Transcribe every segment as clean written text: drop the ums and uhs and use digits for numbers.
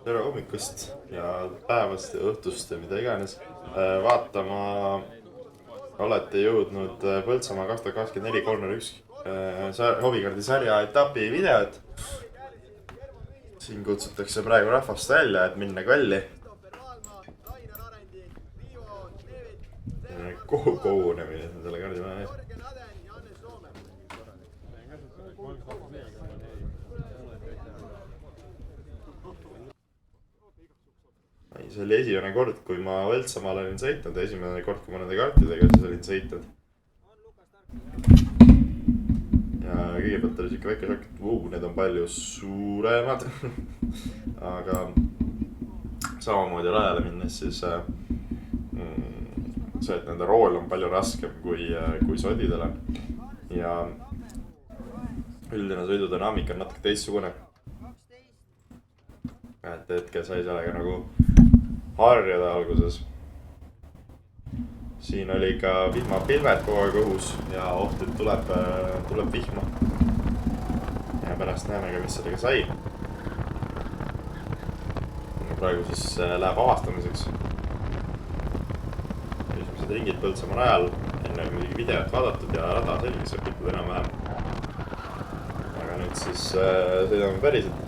tere hommikust ja päevast ja õhtust ja mida iganes. Vaatama olete jõudnud Põltsamaa 2024 301 hobikaardi sarja etapi videot. Siin kutsutakse praegu rahvast välja, et minna kalli. Kogunemine on selle kaardi maja ees. See oli esimene kord, kui ma Põltsamaal olin sõitnud, esimene kord, kui ma nende kaartidega siis olin sõitnud. Ja kõigepealt oli siuke väike šokk, et need on palju suuremad. Aga samamoodi rajale minnes siis see, et nende rool on palju raskem kui sodidele. Ja üldine sõidudünaamika on natuke teistsugune. Et hetkel sai sellega nagu harjada alguses. Siin oli ka vihmapilved kogu aeg õhus ja oht, et tuleb vihma. Ja pärast näeme ka, mis sellega sai. Praegu siis läheb avastamiseks. Esimesed ringid Põltsamaa rajal, enne muidugi videot vaadatud ja rada selgeks õpitud enam-vähem. Aga nüüd siis sõidame päriselt.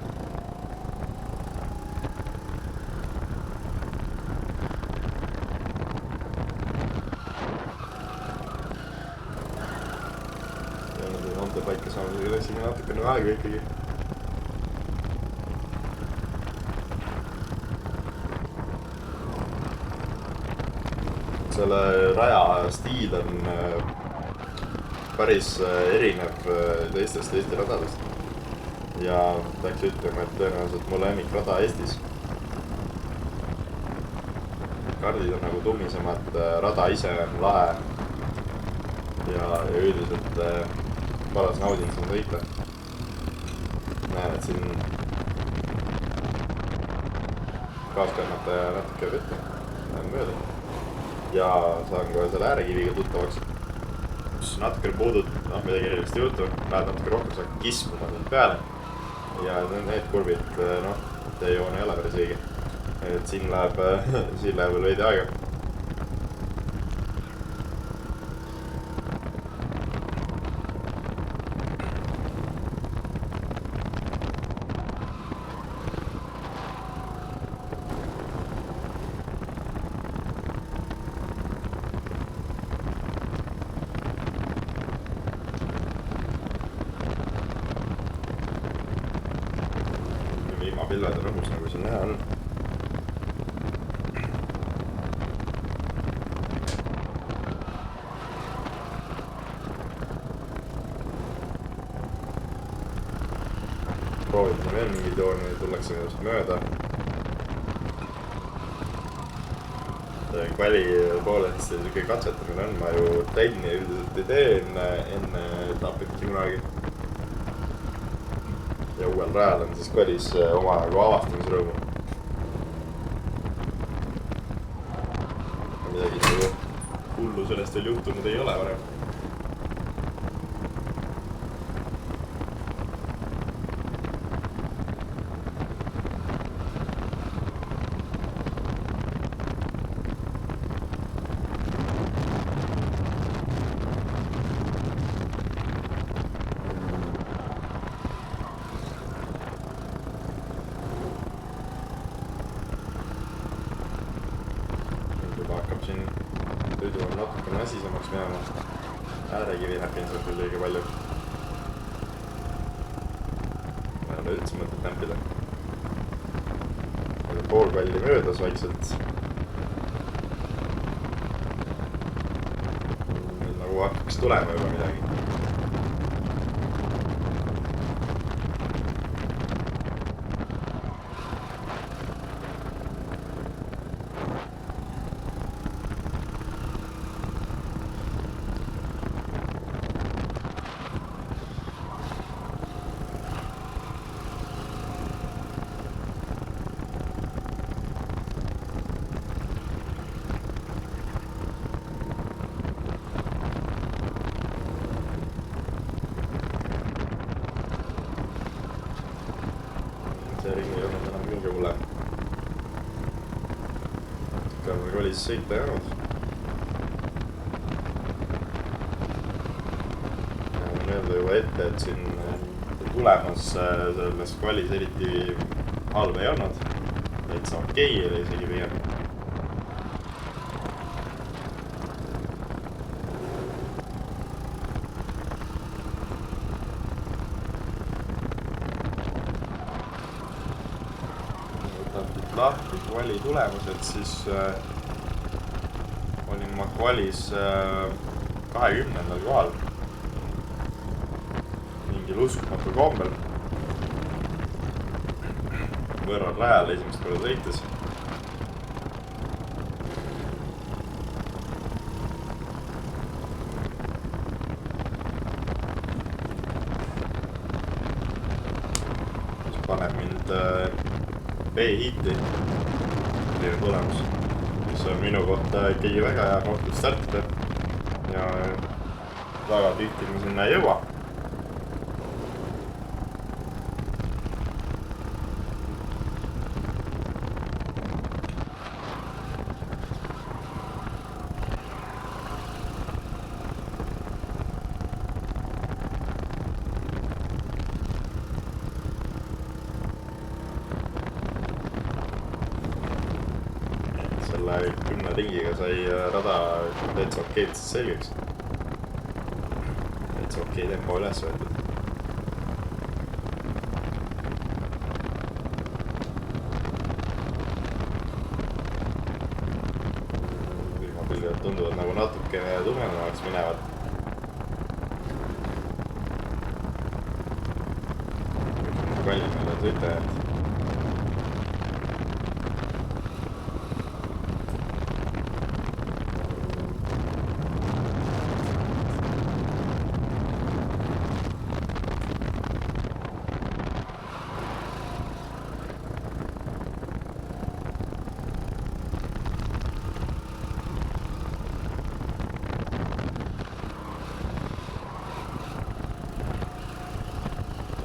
Paika saamisega läksime natukene aega ikkagi. Selle raja stiil on päris erinev teistest Eesti radadest. Ja peaks ütlema, et tõenäoliselt mu lemmikrada Eestis. Kaardid on nagu tummisemad, rada ise on lahe. Ja üldiselt paras naudin siin sõita. Näen, et siin kaaskannataja natuke võtta. Lähen mööda. Ja saan ka selle äärekiviga tuttavaks. Kus natuke puudud, midagi erilist ei juhtu. Lähed natuke rohkem, saad kismuma nüüd peale. Ja need kurvid, tee joon ei ole päris õige. Et siin läheb veel veidi aega. Vihmapilved on õhus, nagu siin näha on. Proovitan veel mingi jooni, tullakse minust mööda. Kvali poolest selline katsetamine on, ma ju trenni üldiselt ei tee enne etapit kunagi. Ja uuel rajal on siis kvalis oma nagu avastamisrõõmu. Midagi nagu hullu sellest veel juhtunud ei ole varem. Hakkab siin sõidu on natukene asisemaks minema. Äärekivi näeb ilmselt küll õige palju. Ma ei ole üldse mõtet nämpida. Aga pool kalli möödas vaikselt. Nagu hakkaks tulema juba midagi. see ring ei olnud enam mingi kaugele. Kaugele kolis sõita ei olnud. Võin öelda juba ette, et siin tulemas selles kvalis eriti halb ei olnud. Täitsa okei oli isegi pigem. Lahti kvali tulemused, siis olin ma kvalis 20. kohal mingil uskumatu kombel võrral rajal esimest korda sõites. Mis paneb mind B-hiiti selline tulemus, mis on minu kohta ikkagi väga hea koht, kus startida ja väga tihti ma sinna ei jõua. Selle 10 ringiga sai rada täitsa okeilt selgeks. Täitsa okei tempo üles võetud. Ilmapilgad tunduvad nagu natuke tumemaks minevad. Kallis meil on sõitajad.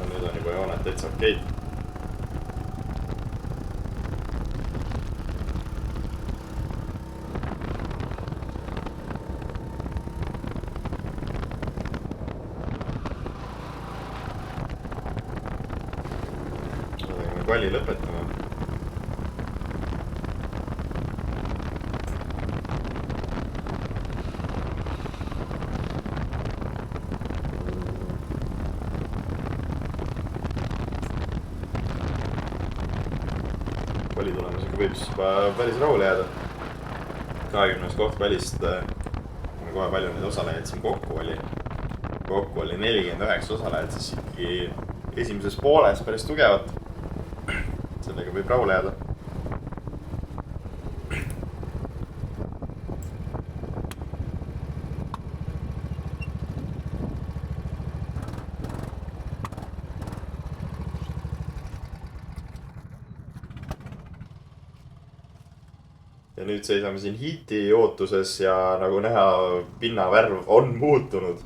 Nüüd on juba jooned täitsa okeid. Oleme kvali lõpetama. Kvali tulemusega võib siis juba päris rahule jääda. 20. koht kvalist, kohe palju neid osalejaid siin kokku oli. Kokku oli 49 osalejad, siis ikkagi esimeses pooles päris tugevat. Sellega võib rahule jääda. Ja nüüd seisame siin hiiti ootuses ja nagu näha, pinnavärv on muutunud.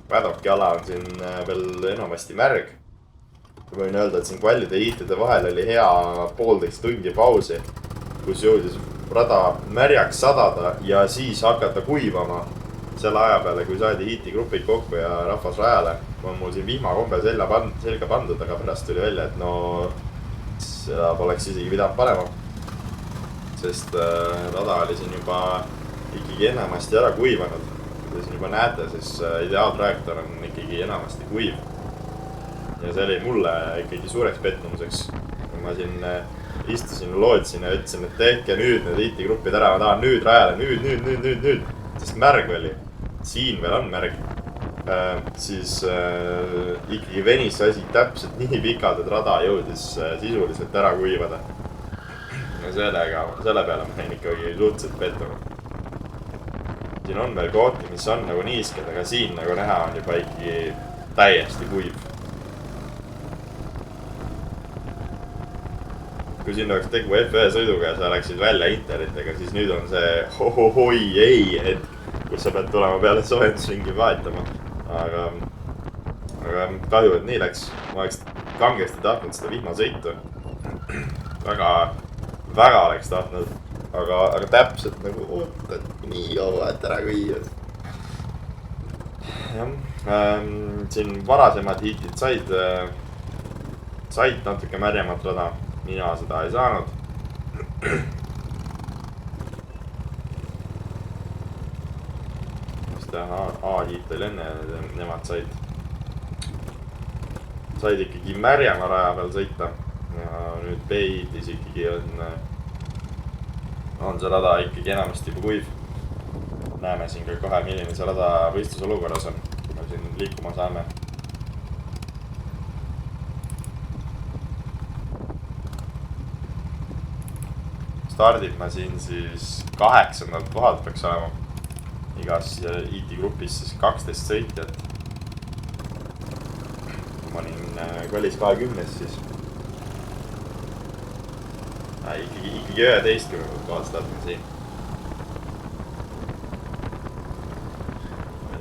Padocki ala on siin veel enamasti märg. Võin öelda, et siin kvallide hiitide vahel oli hea 1,5 tundi pausi, kus jõudis rada märjaks sadada ja siis hakata kuivama selle aja peale, kui saadi hiitigrupid kokku ja rahvas rajale. On mul siin vihmakombe selga pandud, aga pärast tuli välja, et no seda poleks isegi pidanud panema. Sest rada oli siin juba ikkagi enamasti ära kuivanud. Kui te siin juba näete, siis ideaaltrajektoor on ikkagi enamasti kuiv. Ja see oli mulle ikkagi suureks pettumuseks. Kui ma siin istusin ja lootsin ja ütlesin, et tehke nüüd need hiitigrupid ära, ma tahan nüüd rajale, nüüd. Sest märg oli. Siin veel on märg. Siis ikkagi venis asi täpselt nii pikalt, et rada jõudis sisuliselt ära kuivada. Ja selle peale ma jäin ikkagi suhteliselt pettunud. Siin on veel kohti, mis on nagu niisked, aga siin nagu näha on juba ikkagi täiesti kuiv. Kui siin oleks tegu F1 sõiduga ja sa läksid välja interitega, siis nüüd on see hohohoi ei hetk, kus sa pead tulema peale soojendusringi vahetama. Aga kahju, et nii läks. Ma oleks kangesti tahtnud seda vihmasõitu. Väga oleks tahtnud, aga täpselt nagu ootad nii kaua, et ära kõiad. Jah, siin varasemad hiitid said natuke märjamat rada, mina seda ei saanud. A-hiit oli enne, nemad said ikkagi märjama raja peal sõita ja nüüd B-hiitis ikkagi on see rada ikkagi enamasti juba kuiv. Näeme siin ka kohe, milline see rada võistlusolukorras on, kui me siin liikuma saame. Stardib ma siin siis 8. kohalt peaks olema. Igas IT grupis siis 12 sõitjat. Ma olin kvalis 20, siis ikkagi 11. kohalt startin siin.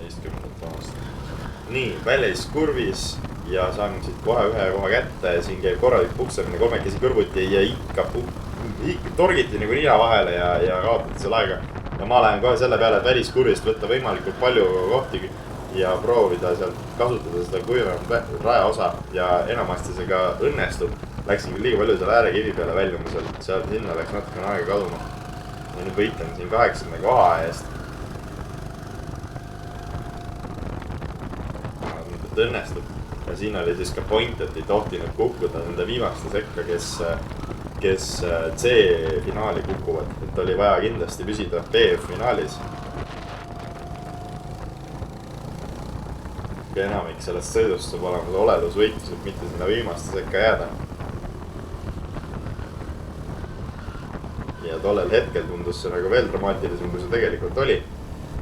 11. kohast. Nii, väliskurvis ja saan siit kohe ühe koha kätte. Siin käib korralik puksemine kolmekesi kõrvuti ja ikka torgiti nagu nina vahele ja kaotati seal aega. Ja ma lähen kohe selle peale, et väliskurvist võtta võimalikult palju kohti ja proovida sealt kasutada seda kuivenud raja osa ja enamasti see ka õnnestub. Läksin küll liiga palju selle äärekivi peale väljumisel, sealt sinna läks natukene aega kaduma. Ja nüüd võitlen siin 8. koha eest. Nüüd õnnestub. Ja siin oli siis ka point, et ei tohtinud kukkuda nende viimaste sekka, kes C-finaali kukuvad, et oli vaja kindlasti püsida B-finaalis. Ja enamik sellest sõidust saab olema oledusvõitlus, et mitte sinna viimaste sekka jääda. Ja tollel hetkel tundus see nagu veel dramaatilisem, kui see tegelikult oli.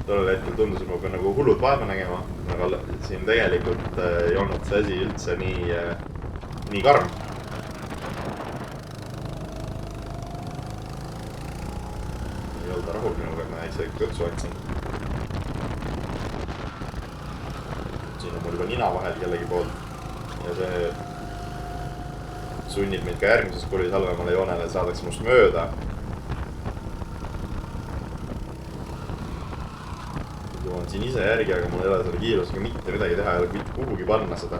Tollel hetkel tundus, et ma pean nagu hullud vaeva nägema, aga siin tegelikult ei olnud see asi üldse nii karm. Rahul minuga, et ma näiteks kõtsu otsin. Siin on mul juba nina vahel kellegi poolt ja see sunnib meid ka järgmises kurvis halvemale joonele, saadaks must mööda. Joon siin ise järgi, aga mul ei ole selle kiirusega mitte midagi teha, ei ole mitte kuhugi panna seda.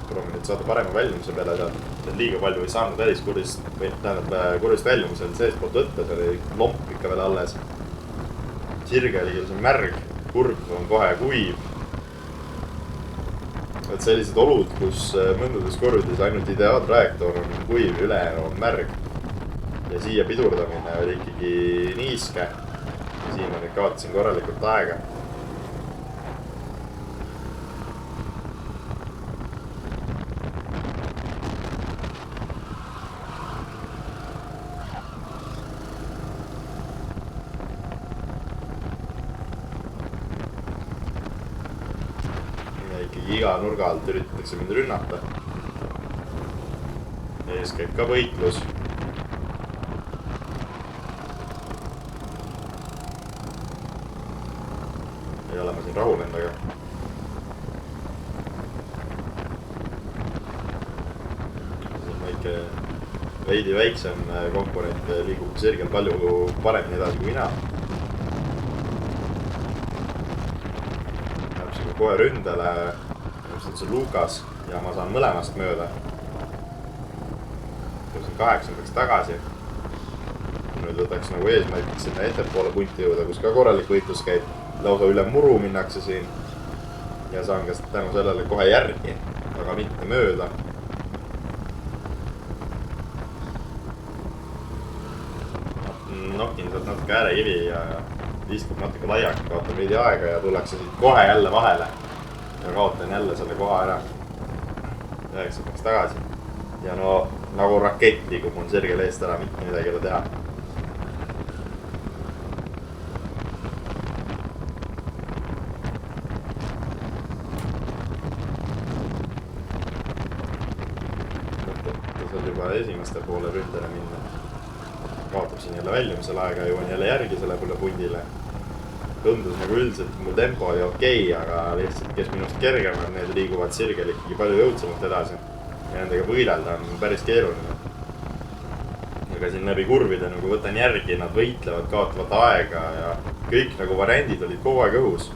Proovin nüüd saada parema väljumise peale sealt. Liiga palju ei saanud väliskurvist, tähendab kurvist väljumisel seest poolt võtta, see oli lomp ikka veel alles. Sirge oli küll see märg, kurv on kohe kuiv. Et sellised olud, kus mõndades kurvides ainult ideaaltrajektoor on kuiv, ülejäänu on märg. Ja siia pidurdamine oli ikkagi niiske. Ja siin ma nüüd kaotasin korralikult aega. Iga nurga alt üritatakse mind rünnata. Ees käib ka võitlus. Ei ole ma siin rahul endaga. Siin väike veidi väiksem komponent liigub sirgelt palju paremini edasi kui mina. Läpsime kohe ründele. See Lukas ja ma saan mõlemast mööda. Tõusin 8. tagasi. Nüüd võtaks nagu eesmärgiks sinna ettepoole punti jõuda, kus ka korralik võitlus käib. Lausa üle muru minnakse siin. Ja saan ka tänu sellele kohe järgi, aga mitte mööda. Nokin sealt natuke äärekivi ja viskub natuke laiaks, kaotan veidi aega ja tullakse siit kohe jälle vahele. Ja kaotan jälle selle koha ära 9. tagasi. Ja no nagu rakett liigub mul sirgel eest ära, mitte midagi ei ole teha. Mõtleb juba esimeste poole ründele minna. Kaotab siin jälle väljumisel aega, jõuan jälle järgi selle pundile. tundus nagu üldiselt mu tempo oli okei, aga lihtsalt kes minust kergemad, need liiguvad sirgel ikkagi palju jõudsamalt edasi. Ja nendega võidelda on päris keeruline. Aga siin läbi kurvide nagu võtan järgi, nad võitlevad, kaotavad aega ja kõik nagu variandid olid kogu aeg õhus.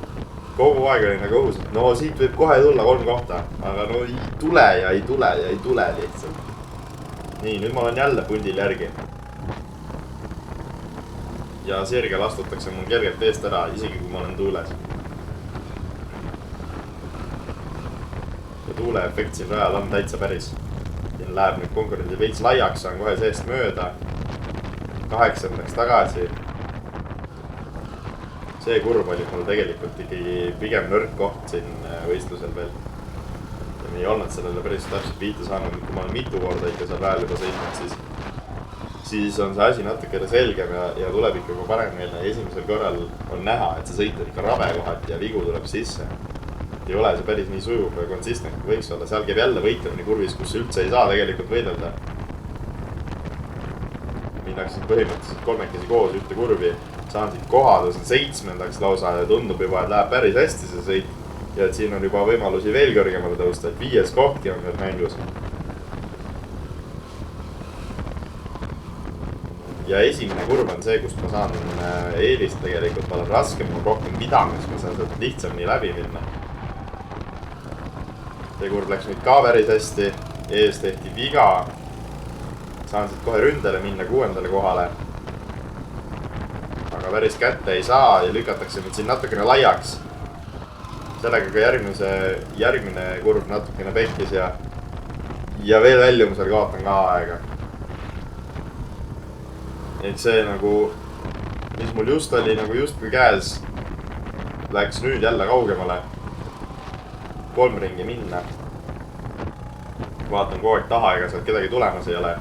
Kogu aeg oli nagu õhus, et no siit võib kohe tulla 3 kohta, aga no ei tule ja ei tule ja ei tule lihtsalt. Nii, nüüd ma olen jälle pundil järgi. Ja sirgel astutakse mul kergelt eest ära, isegi kui ma olen tuules. Ja tuule efekt siin rajal on täitsa päris. Siin läheb nüüd konkurendi veits laiaks, saan kohe seest mööda. 8. tagasi. See kurv oli mul tegelikult ikkagi pigem nõrk koht siin võistlusel veel. Ja me ei olnud sellele päris täpselt viite saanud, kui ma olen mitu korda ikka seal rajal juba sõitnud, siis on see asi natukene selgem ja tuleb ikka parem meelde. Esimesel korral on näha, et see sõit on ikka rabe kohati ja vigu tuleb sisse. Ei ole see päris nii sujuv ja konsistent kui võiks olla. Seal käib jälle võitlemine kurvis, kus üldse ei saa tegelikult võidelda. Minnaksin põhimõtteliselt 3 koos ühte kurvi. Saan siit kohada, see on 7. lausa ja tundub juba, et läheb päris hästi see sõit. Ja et siin on juba võimalusi veel kõrgemale tõusta, et 5. kohtki on veel mängus. Ja esimene kurv on see, kust ma saan eelist tegelikult palju raskem, kui rohkem pidames, ma saan sealt lihtsamini läbi minna. See kurv läks nüüd ka päris hästi, ees tehti viga. Saan siit kohe ründele minna 6. kohale. Aga päris kätte ei saa ja lükatakse nüüd siin natukene laiaks. Sellega ka järgmine kurv natukene pekkis ja veel väljumusel kaotan ka aega. Et see nagu, mis mul just oli nagu justkui käes, läks nüüd jälle kaugemale 3 ringi minna. Vaatan kogu aeg taha, ega sealt kedagi tulemas ei ole.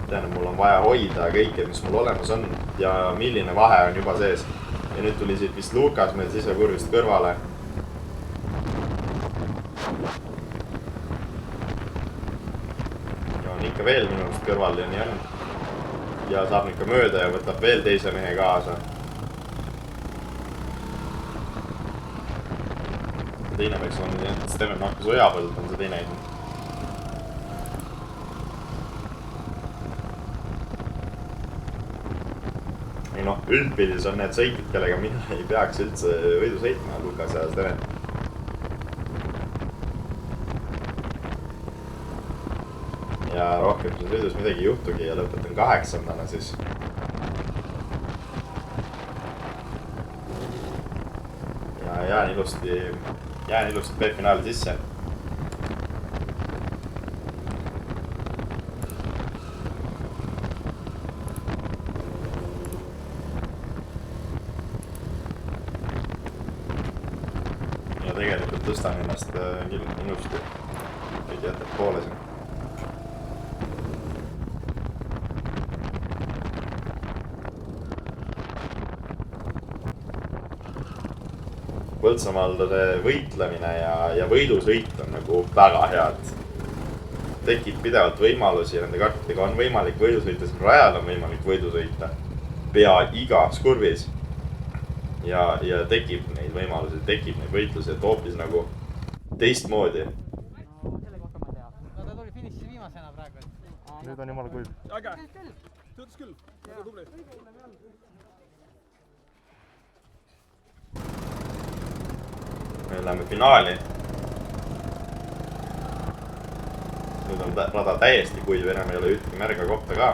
Tean, et mul on vaja hoida kõike, mis mul olemas on ja milline vahe on juba sees. Ja nüüd tuli siit vist Lukas meil sisekurvist kõrvale. Ja on ikka veel minust kõrval ja nii on. Ja saab ikka mööda ja võtab veel teise mehe kaasa. Teine võiks on Steven Markus Ojapõld on see teine. Ei noh, üldpildis on need sõitid, kellega mina ei peaks üldse võidu sõitma, Lukas ja Steven. Ja rohkem siin sõidus midagi juhtugi ja lõpetan 8. siis. Ja jään ilusti B-finaali sisse. Ja tegelikult tõstan ennast ilusti. Võid jätab poole siin. Põltsamaal võitlemine ja võidusõit on nagu väga head. Tekib pidevalt võimalusi ja nende kartidega on võimalik võidusõita, siin rajal on võimalik võidusõita pea igas kurvis. Ja tekib neid võimalusi, tekib neid võitlusi, et hoopis nagu teistmoodi. No selle kohta ma tean. No ta tuli finišis viimasena praegu. Nüüd on jumala kuiv. Äge! Töötas küll, väga tubli. Me läheme finaali. Nüüd on rada täiesti kuiv, enam ei ole ühtegi märga kohta ka.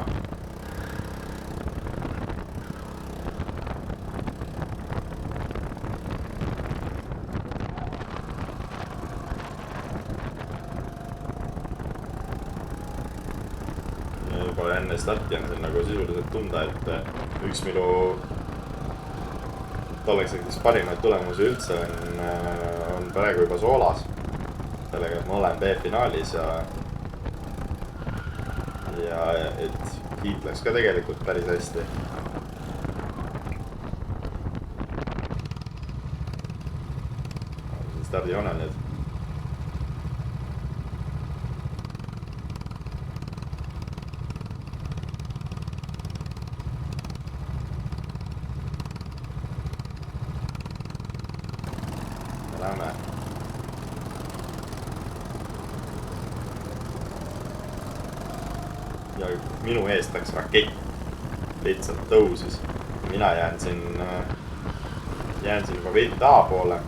Juba enne starti on nagu sisuliselt tunda, et üks minu tolleks hetkeks parimaid tulemusi üldse on praegu juba soolas. Sellega, et ma olen B-finaalis ja et hiit läks ka tegelikult päris hästi. Stardijoonel nüüd. ja minu eest läks rakett. Lihtsalt tõusis. Mina jään siin juba veidi taapoole.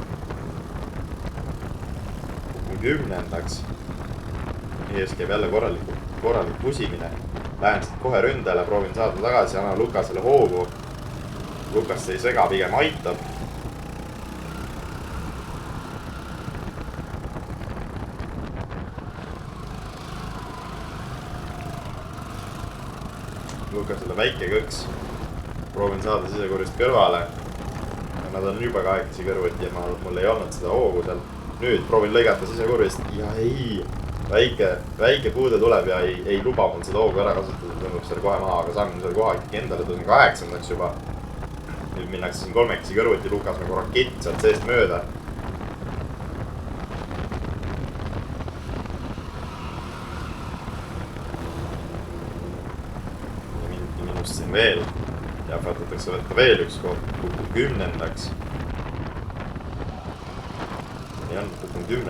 Kukun 10. Ees käib jälle korralik pusimine. Lähen siit kohe ründele, proovin saada tagasi, annan Lukasele hoogu. Lukas ei sega, pigem aitab. Lukasele väike kõks. Proovin saada sisekurist kõrvale. Nad on juba kahekesi kõrvuti ja mul ei olnud seda hoogu seal. Nüüd proovin lõigata sisekurvist ja ei. Väike puude tuleb ja ei luba mul seda hoogu ära kasutada. Tõmbab selle kohe maha, aga saan selle koha ikkagi endale. Tõusin 8. juba. Nüüd minnakse siin 3 kõrvuti. Lukas nagu rakett sealt seest mööda. Ja minust siin veel. Ja võtatakse võtta veel üks koht. Kukun 10. Nii on, kukun 10.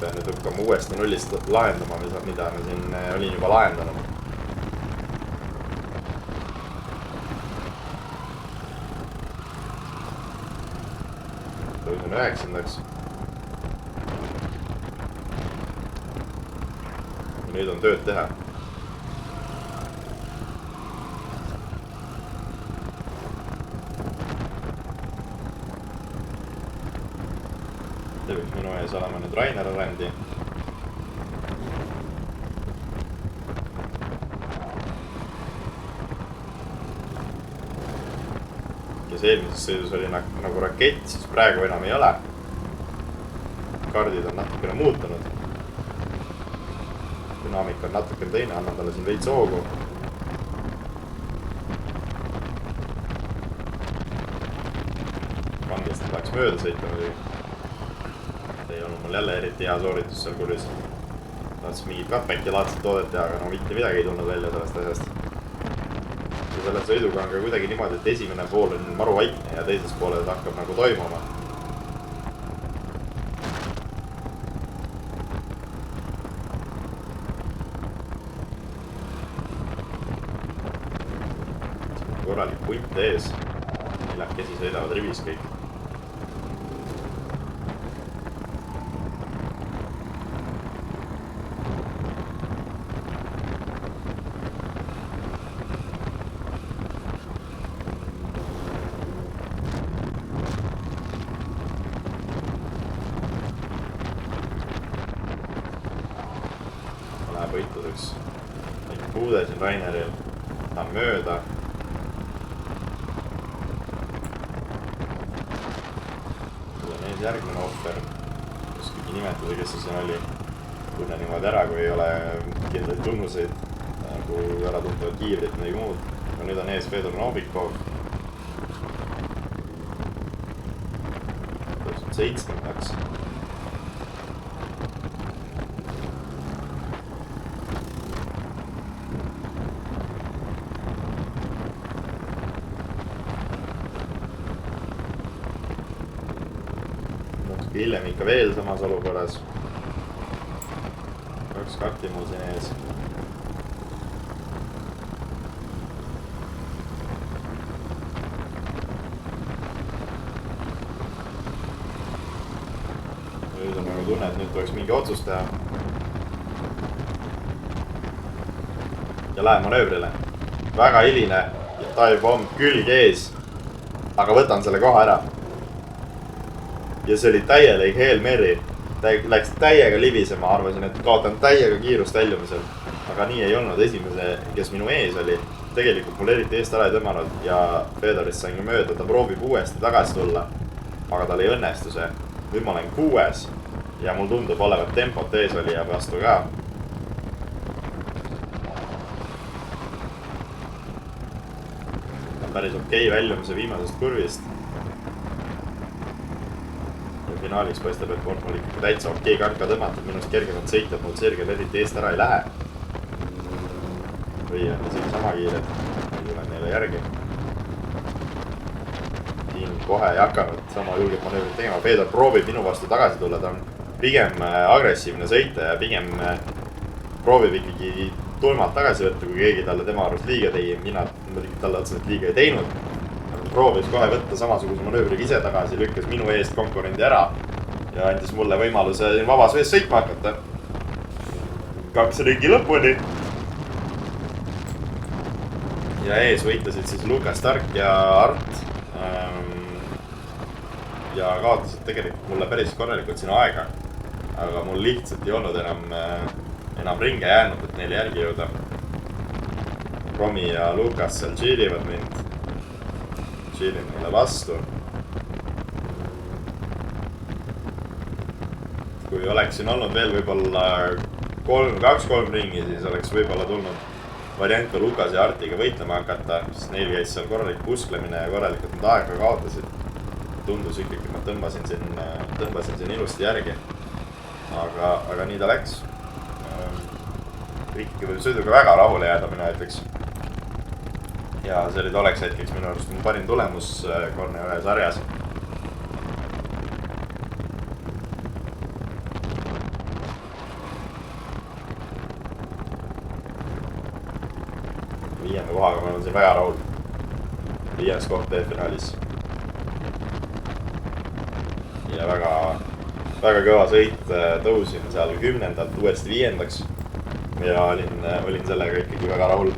Pean nüüd õppima uuesti nullist lahendama, mida ma siin olin juba lahendanud. Tõusin 9. Ja nüüd on tööd teha. See võiks minu ees olema nüüd Rainer Arendi. Kes eelmises sõidus oli nagu rakett, siis praegu enam ei ole. Kaardid on natukene muutunud. Dünaamika on natukene teine, annan talle siin veits hoogu. Kandest tahaks mööda sõita muidugi. Ei olnud mul jälle eriti hea sooritus seal kurvis. Tahtsin mingit cutbacki laadset toodet teha, aga no mitte midagi ei tulnud välja sellest asjast. Ja selle sõiduga on ka kuidagi niimoodi, et esimene pool on maru vaikne ja teises pooled hakkab nagu toimuma. Korralik punt ees. Neljakesi sõidavad rivis kõik. Võitluseks. Väike puude siin Raineril. Tahan mööda. Tulen ees järgmine ohver. Kuskigi nimetada, kes see siin oli. Tunne niimoodi ära, kui ei ole kindlaid tunnuseid. Nagu ära tuntuvad kiivrit, midagi muud. Aga nüüd on ees Fedor Novikov. Tõusnud 7. Hiljem ikka veel samas olukorras. 2 karti mul siin ees. Nüüd on nagu tunne, et nüüd tuleks mingi otsus teha. Ja lähen manöövrile. Väga hiline. Dive bomb külg ees. Aga võtan selle koha ära. Ja see oli täielik Hail Mary. Läks täiega libisema, arvasin, et kaotan täiega kiirust väljumisel. Aga nii ei olnud. Esimese, kes minu ees oli, tegelikult mul eriti eest ära ei tõmmanud ja Fedorist sain mööda. Ta proovib uuesti tagasi tulla, aga tal ei õnnestu see. Nüüd ma olen 6 ja mul tundub olevat tempot ees oli ja vastu ka. Päris okei väljumise viimasest kurvist. Finaalis paistab, et mul ikkagi täitsa okei karka tõmmatud, minust kergemalt sõitjad mul selgelt eriti eest ära ei lähe. Või on siin sama kiired, tulen neile järgi. Siin kohe ei hakanud sama julget manöövrit tegema. Fedor proovib minu vastu tagasi tulla, ta on pigem agressiivne sõita ja pigem proovib ikkagi tulmalt tagasi võtta, kui keegi talle tema arust liiga tegi. Mina muidugi talle otseselt liiga ei teinud. Proovis kohe võtta samasuguse manöövriga ise tagasi, lükkas minu eest konkurendi ära ja andis mulle võimaluse vabas vees sõitma hakata. 2 ringi lõpuni. Ja ees võitlesid siis Lukas Stark ja Art. Ja kaotasid tegelikult mulle päris korralikult siin aega. Aga mul lihtsalt ei olnud enam ringe jäänud, et neile järgi jõuda. Romi ja Lukas seal chiilivad mind. Chiilin neile vastu. Kui oleksin olnud veel võibolla 2-3 ringi, siis oleks võibolla tulnud variant ka Lukas ja Artiga võitlema hakata, sest neil käis seal korralik pusklemine ja korralikult nad aega kaotasid. Tundus ikkagi, ma tõmbasin siin ilusti järgi. Aga nii ta läks. Ikkagi võib sõiduga väga rahule jääda, mina ütleks. Ja see oli tolleks hetkeks minu arust parim tulemus Corne 1 sarjas. Viienda kohaga ma olen siin väga rahul. 5. koht D-finaalis. Ja väga kõva sõit tõusin seal 10. uuesti 5. Ja olin sellega ikkagi väga rahul.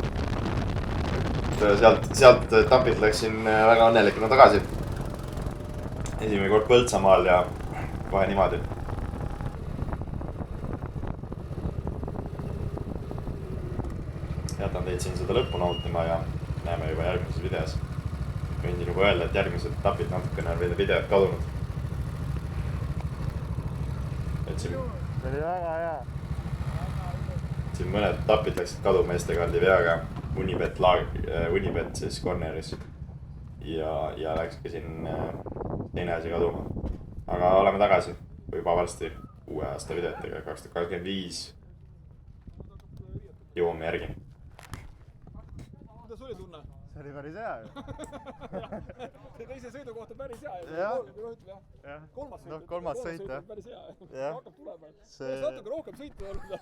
Sealt etapilt läksin väga õnnelikuna tagasi. Esimene kord Põltsamaal ja kohe niimoodi. Jätan teid siin seda lõppu nautima ja näeme juba järgmises videos. Võin juba öelda, et järgmised etapid natukene on veel videot kadunud. See oli väga hea. Siin mõned etapid läksid kadu meestekardi veaga. Unibet siis Corneris. Ja läks ka siin teine asi kaduma. Aga oleme tagasi juba varsti uue aasta videotega 2025. Jõuame järgi. Kuidas oli tunne? See oli päris hea ju. Teise sõidu kohta päris hea. Jah. Kolmas sõit, jah. päris hea. Hakkab tulema. Natuke rohkem sõitu olnud.